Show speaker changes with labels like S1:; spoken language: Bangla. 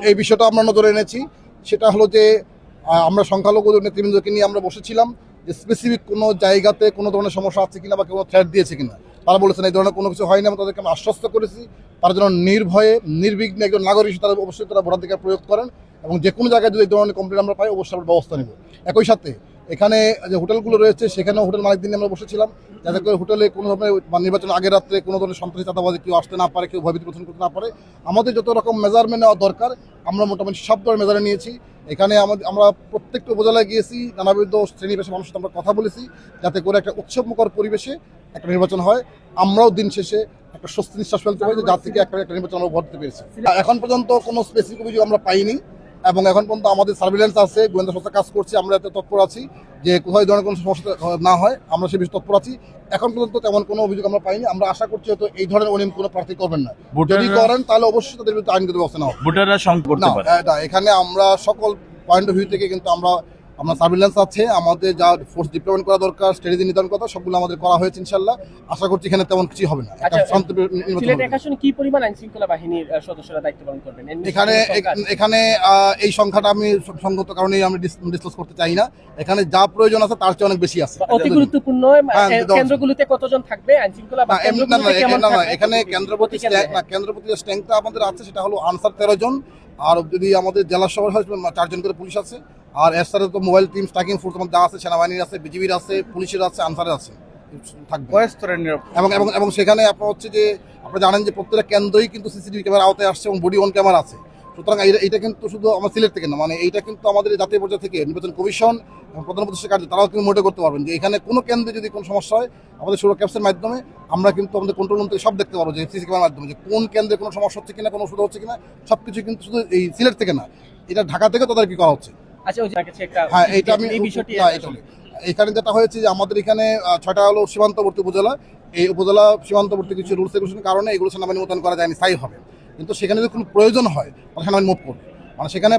S1: এই বিষয়টা আমরা নজরে এনেছি। সেটা হলো যে আমরা সংখ্যালঘু নেতৃবৃন্দকে নিয়ে আমরা বসেছিলাম যে স্পেসিফিক কোনো জায়গাতে কোনো ধরনের সমস্যা আছে কিনা বা কোনো থ্রেট দিয়েছে কিনা। তারা বলেছেন এই ধরনের কোনো কিছু হয়নি। আমরা তাদেরকে আশ্বস্ত করেছি তারা যেন নির্ভয়ে নির্বিঘ্নে একজন নাগরিক হিসেবে তারা অবশ্যই তারা ভোটাধিকার প্রয়োগ করেন এবং যে কোনো জায়গায় যদি এই ধরনের কমপ্লেন আমরা পাই অবশ্যই আমরা ব্যবস্থা নেব। একই সাথে এখানে যে হোটেলগুলো রয়েছে সেখানেও হোটেল মালিকদের নিয়ে আমরা বসেছিলাম যাতে করে হোটেলে কোনো ধরনের নির্বাচন আগের রাত্রে কোনো ধরনের সন্ত্রাসী চাঁদাবাজি কেউ আসতে না পারে, কেউ ভয়ভীতি পোষণ করতে না পারে। আমাদের যত রকম মেজারমেন্ট নেওয়া দরকার আমরা মোটামুটি সব ধরনের মেজারে নিয়েছি। এখানে আমরা প্রত্যেকটা উপজেলায় গিয়েছি, নানাবিধ শ্রেণী পেশার মানুষের সাথে আমরা কথা বলেছি যাতে করে একটা উৎসবমুখর পরিবেশে একটা নির্বাচন হয়। আমরাও দিন শেষে একটা স্বস্তি নিঃশ্বাস ফেলতে পারি যে যার থেকে একটা নির্বাচন আমরা ভোট দিতে পেরেছি। এখন পর্যন্ত কোনো স্পেসিফিক অভিযোগ আমরা পাইনি এবং এখন পর্যন্ত আমাদের সার্ভিলেন্স আছে, গোয়েন্দা সংস্থা কাজ করছে, আমরা এতে তৎপর আছি যে কোথাও এই ধরনের কোনো সমস্যা না হয় আমরা সে বিষয়ে তৎপর আছি। এখন পর্যন্ত তেমন কোনো অভিযোগ আমরা পাইনি। আমরা আশা করছি হয়তো এই ধরনের অনিয়ম কোনো প্রার্থী করবেন না। যদি করেন তাহলে অবশ্যই তাদের বিরুদ্ধে আইনগত ব্যবস্থা নেওয়া হবে।
S2: ভোটাররা শঙ্কা করতে পারে
S1: না, এখানে আমরা সকল পয়েন্ট অফ ভিউ থেকে কিন্তু আমরা সার্ভিলেন্স আছে, আমাদের যা ফোর্স ডিপ্লয়মেন্ট করা দরকার, স্ট্র্যাটেজি নির্ধারণ করা সবগুলো আমাদের করা হয়েছে ইনশাআল্লাহ। আশা করছি এখানে তেমন কিছু হবে না।
S3: সিলেট এক আসনে কি পরিমাণ আইন শৃঙ্খলা বাহিনীর সদস্যরা দায়িত্ব পালন করবেন?
S1: এখানে এই সংখ্যাটা আমি সঙ্গত কারণেই আমি ডিসক্লোজ করতে চাই না। এখানে যা প্রয়োজন আছে তার চেয়ে অনেক বেশি আছে।
S3: অতি গুরুত্বপূর্ণ কেন্দ্রগুলোতে কতজন থাকবে আইন শৃঙ্খলা বা
S1: এখানে কেন্দ্রপতি স্ট্যাংকটা আমাদের আছে সেটা হলো আনসার 13 জন, আর যদি আমাদের জেলা শহর হয় 4 জন করে পুলিশ আছে, আর এর সাথে তো মোবাইল টিম স্ট্রাইকিং ফোর্স আমাদের যা আছে, সেনাবাহিনীর আছে, বিজিবির আছে, পুলিশের আছে, আনসারের আছে থাকবে। এবং সেখানে আপনার হচ্ছে যে আপনারা জানেন যে প্রত্যেকটা কেন্দ্রই কিন্তু সিসিটিভি ক্যামেরা আওতায় আসছে এবং বডি অন ক্যামেরা আছে। সুতরাং এটা কিন্তু শুধু আমার সিলেট থেকে না, মানে এইটা কিন্তু আমাদের জাতীয় পর্যায়ে থেকে নির্বাচন কমিশন এবং প্রধান উপদেষ্টা কার্য তারাও কিন্তু মোটে করতে পারবেন যে এখানে কোনো কেন্দ্রে যদি কোনো সমস্যা হয় আমাদের সুরক্ষা ক্যাপসের মাধ্যমে আমরা কিন্তু আমাদের কন্ট্রোল রুম থেকে সব দেখতে পারবো যে সিসি ক্যামেরার মাধ্যমে যে কোন কেন্দ্রে কোনো সমস্যা হচ্ছে কিনা, কোনো ওষুধ হচ্ছে কিনা, সব কিছু কিন্তু শুধু এই সিলেট থেকে না, এটা ঢাকা থেকে তাদের কি করা হচ্ছে। হ্যাঁ, এইটা আমি এখানে যেটা হয়েছে যে আমাদের এখানে 6টা হলো সীমান্তবর্তী উপজেলা। এই উপজেলা সীমান্তবর্তী কিছু রুলস রেগুলেশনের কারণে এগুলো সেনাবাহিনী মোতায়েন করা যায়নি, স্থায়ী হবে। কিন্তু সেখানে যদি কোনো প্রয়োজন হয় তাহলে সেনাবাহিনী মুভ করবে, মানে সেখানে